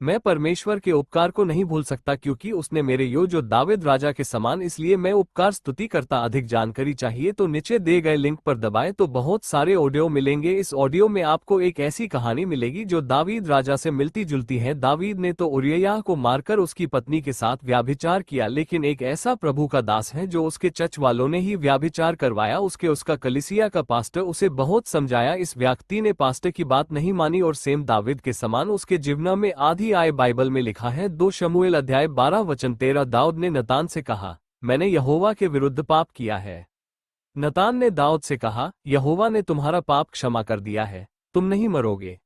मैं परमेश्वर के उपकार को नहीं भूल सकता क्योंकि उसने मेरे जो दाऊद राजा के समान, इसलिए मैं उपकार स्तुति करता। अधिक जानकारी चाहिए तो नीचे दिए गए लिंक पर दबाएं तो बहुत सारे ऑडियो मिलेंगे। इस ऑडियो में आपको एक ऐसी कहानी मिलेगी जो दाऊद राजा से मिलती जुलती है। दाऊद ने तो उरिय्याह को मारकर उसकी पत्नी के साथ व्याभिचार किया, लेकिन एक ऐसा प्रभु का दास है जो उसके चर्च वालों ने ही व्याभिचार करवाया। उसका कलीसिया का पास्टर उसे बहुत समझाया। इस व्यक्ति ने पास्टर की बात नहीं मानी और सेम दाऊद के समान उसके जीवन में आधी आय। बाइबल में लिखा है 2 शमूएल अध्याय 12 वचन 13, दाऊद ने नतान से कहा, मैंने यहोवा के विरुद्ध पाप किया है। नतान ने दाऊद से कहा, यहोवा ने तुम्हारा पाप क्षमा कर दिया है, तुम नहीं मरोगे।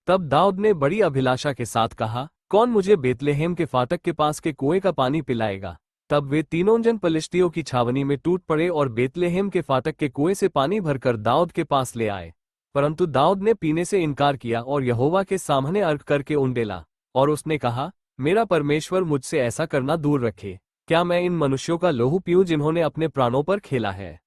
तब दाऊद ने बड़ी अभिलाषा के साथ कहा, कौन मुझे बेतलेहम के फाटक के पास के कुएं का पानी पिलाएगा। तब वे तीनों जन पलिश्तियों की छावनी में टूट पड़े और बेतलेहम के फाटक के कुएं से पानी भरकर दाऊद के पास ले आए। परंतु दाऊद ने पीने से इनकार किया और यहोवा के सामने अर्घ करके उंडेला। और उसने कहा, मेरा परमेश्वर मुझसे ऐसा करना दूर रखे। क्या मैं इन मनुष्यों का लहू पीऊं जिन्होंने अपने प्राणों पर खेला है।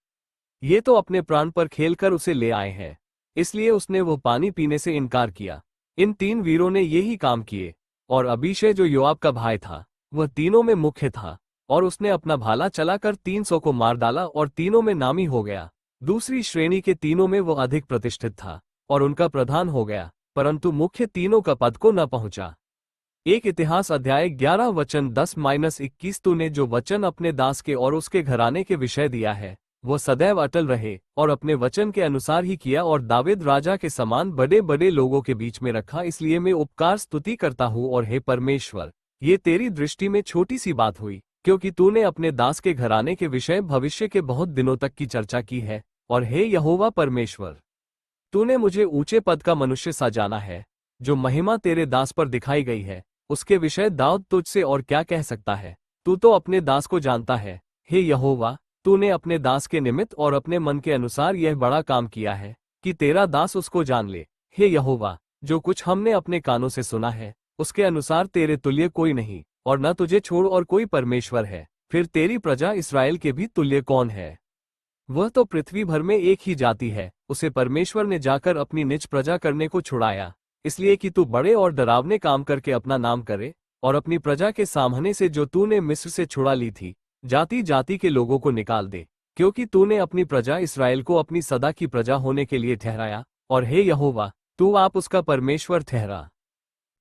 ये तो अपने प्राण पर खेलकर उसे ले आए हैं। इसलिए उसने वो पानी पीने से इनकार किया। इन 3 वीरों ने यही काम किए। और अबीशै जो योआब का भाई था, वह तीनों में मुख्य था। और उसने अपना भाला चलाकर 300 को मार डाला और तीनों में नामी हो गया। दूसरी श्रेणी के तीनों में वो अधिक प्रतिष्ठित था और उनका प्रधान हो गया, परंतु मुख्य तीनों का पद को न पहुंचा। एक इतिहास अध्याय 11 वचन 10-21, तूने जो वचन अपने दास के और उसके घराने के विषय दिया है वो सदैव अटल रहे और अपने वचन के अनुसार ही किया और दाऊद राजा के समान बड़े बड़े लोगों के बीच में रखा। इसलिए मैं उपकार स्तुति करता हूँ। और हे परमेश्वर, ये तेरी दृष्टि में छोटी सी बात हुई, क्योंकि तूने अपने दास के घराने के विषय भविष्य के बहुत दिनों तक की चर्चा की है। और हे यहोवा परमेश्वर, तूने मुझे ऊंचे पद का मनुष्य सा जाना है। जो महिमा तेरे दास पर दिखाई गई है उसके विषय दाऊद तुझसे और क्या कह सकता है। तू तो अपने दास को जानता है। हे यहोवा, तूने अपने दास के निमित्त और अपने मन के अनुसार यह बड़ा काम किया है कि तेरा दास उसको जान ले। हे यहोवा, जो कुछ हमने अपने कानों से सुना है उसके अनुसार तेरे तुल्य कोई नहीं, और न तुझे छोड़ और कोई परमेश्वर है। फिर तेरी प्रजा इसराइल के भी तुल्य कौन है। वह तो पृथ्वी भर में एक ही जाति है। उसे परमेश्वर ने जाकर अपनी निज प्रजा करने को छुड़ाया, इसलिए कि तू बड़े और डरावने काम करके अपना नाम करे और अपनी प्रजा के सामने से जो तूने मिस्र से छुड़ा ली थी जाति जाति के लोगों को निकाल दे, क्योंकि तूने अपनी प्रजा इसराइल को अपनी सदा की प्रजा होने के लिए ठहराया। और हे यहोवा, तू आप उसका परमेश्वर ठहरा।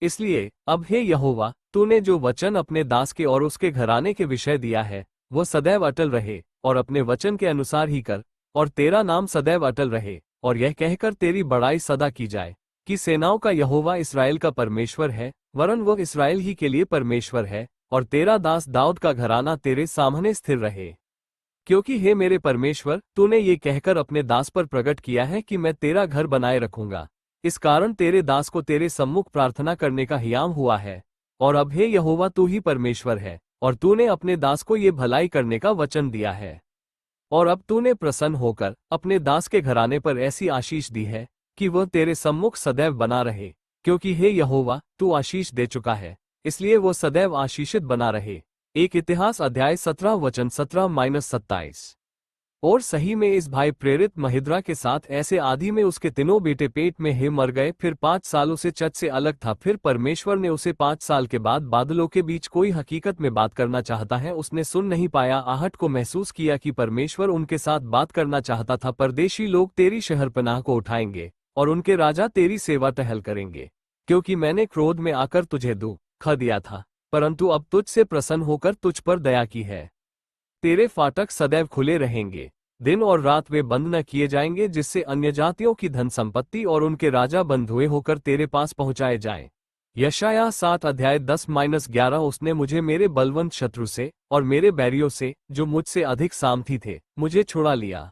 इसलिए अब हे यहोवा, तूने जो वचन अपने दास के और उसके घराने के विषय दिया है वह सदैव अटल रहे और अपने वचन के अनुसार ही कर, और तेरा नाम सदैव अटल रहे। और यह कहकर तेरी बड़ाई सदा की जाए कि सेनाओं का यहोवा इसराइल का परमेश्वर है, वरन वह इसराइल ही के लिए परमेश्वर है। और तेरा दास दाऊद का घराना तेरे सामने स्थिर रहे। क्योंकि हे मेरे परमेश्वर, तूने ये कहकर अपने दास पर प्रकट किया है कि मैं तेरा घर बनाए रखूंगा। इस कारण तेरे दास को तेरे सम्मुख प्रार्थना करने का हियाम हुआ है। और अब हे यहोवा, तू ही परमेश्वर है और तूने अपने दास को ये भलाई करने का वचन दिया है। और अब तूने प्रसन्न होकर अपने दास के घराने पर ऐसी आशीष दी है कि वह तेरे सम्मुख सदैव बना रहे। क्योंकि हे यहोवा, तू आशीष दे चुका है, इसलिए वो सदैव आशीषित बना रहे। एक इतिहास अध्याय 17 वचन 17-27। और सही में इस भाई प्रेरित महिद्रा के साथ ऐसे आदि में उसके तीनों बेटे पेट में ही मर गए। फिर 5 सालों से चच से अलग था। फिर परमेश्वर ने उसे 5 साल के बाद बादलों के बीच कोई हकीकत में बात करना चाहता है, उसने सुन नहीं पाया। आहट को महसूस किया कि परमेश्वर उनके साथ बात करना चाहता था। परदेशी लोग तेरी शहरपनाह को उठाएंगे और उनके राजा तेरी सेवा टहल करेंगे। क्योंकि मैंने क्रोध में आकर तुझे दुख दिया था, परंतु अब तुझसे प्रसन्न होकर तुझ पर दया की है। तेरे फाटक सदैव खुले रहेंगे, दिन और रात वे बंद न किए जाएंगे, जिससे अन्य जातियों की धन संपत्ति और उनके राजा बंधुए होकर तेरे पास पहुंचाए जाएं। यशायाह 7 अध्याय 10-11। उसने मुझे मेरे बलवंत शत्रु से और मेरे बैरियों से, जो मुझसे अधिक सामर्थी थे, मुझे छुड़ा लिया।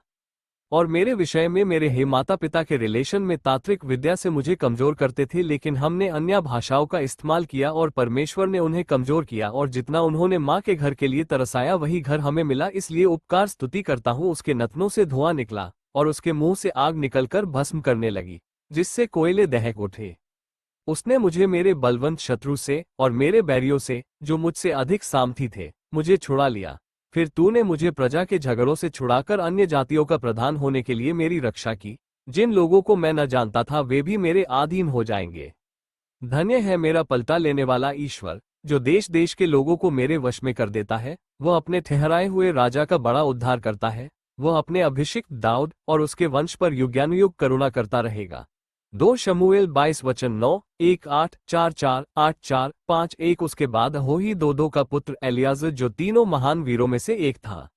और मेरे विषय में मेरे हे माता पिता के रिलेशन में तांत्रिक विद्या से मुझे कमजोर करते थे, लेकिन हमने अन्य भाषाओं का इस्तेमाल किया और परमेश्वर ने उन्हें कमजोर किया। और जितना उन्होंने माँ के घर के लिए तरसाया वही घर हमें मिला। इसलिए उपकार स्तुति करता हूँ। उसके नथनों से धुआं निकला और उसके मुंह से आग निकलकर भस्म करने लगी, जिससे कोयले दहक उठे। उसने मुझे मेरे बलवंत शत्रु से और मेरे बैरियों से, जो मुझसे अधिक सामर्थी थे, मुझे छुड़ा लिया। फिर तूने मुझे प्रजा के झगड़ों से छुड़ाकर अन्य जातियों का प्रधान होने के लिए मेरी रक्षा की। जिन लोगों को मैं न जानता था वे भी मेरे अधीन हो जाएंगे। धन्य है मेरा पलटा लेने वाला ईश्वर, जो देश देश के लोगों को मेरे वश में कर देता है। वह अपने ठहराए हुए राजा का बड़ा उद्धार करता है। वह अपने अभिषिक्त दाऊद और उसके वंश पर युगानुयुग करुणा करता रहेगा। 2 शमूएल 22 वचन 9, 1 8 4 4 8 4 5 1। उसके बाद होही दोदो का पुत्र एलियाजर, जो तीनों महान वीरों में से एक था।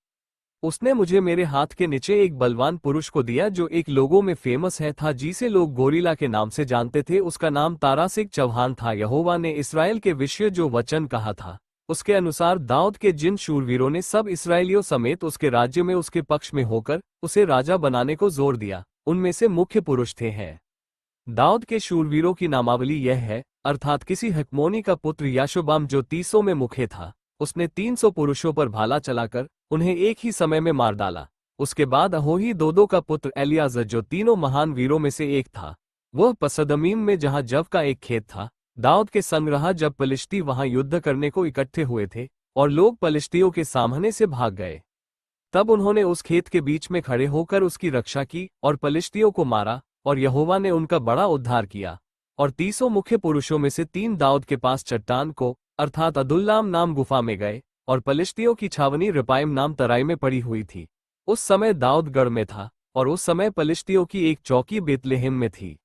उसने मुझे मेरे हाथ के नीचे एक बलवान पुरुष को दिया, जो एक लोगों में फेमस है था, जिसे लोग गोरिल्ला के नाम से जानते थे। उसका नाम तारासिक चौहान था। यहोवा ने इस्राएल के विषय जो वचन कहा था, उसके अनुसार दाऊद के जिन शूरवीरों ने सब इस्राएलियों समेत उसके राज्य में उसके पक्ष में होकर उसे राजा बनाने को जोर दिया, उनमें से मुख्य पुरुष थे हैं। दाऊद के शूरवीरों की नामावली यह है, अर्थात किसी हकमोनी का पुत्र याशोबाम, जो 30 में मुख्य था। उसने 300 पुरुषों पर भाला चलाकर उन्हें एक ही समय में मार डाला। उसके बाद अहोही दोदो का पुत्र एलियाजर, जो तीनों महान वीरों में से एक था। वह पसदमीम में, जहां जव का एक खेत था, दाऊद के संग रहा जब पलिश्ती वहां युद्ध करने को इकट्ठे हुए थे और लोग पलिश्तियों के सामने से भाग गए। तब उन्होंने उस खेत के बीच में खड़े होकर उसकी रक्षा की और पलिश्तियों को मारा, और यहोवा ने उनका बड़ा उद्धार किया। और 30 मुख्य पुरुषों में से 3 दाऊद के पास चट्टान को, अर्थात अदुल्लाम नाम गुफा में गए, और पलिश्तियों की छावनी रिपाइम नाम तराई में पड़ी हुई थी। उस समय दाऊद गढ़ में था, और उस समय पलिश्तियों की एक चौकी बेतलेहम में थी।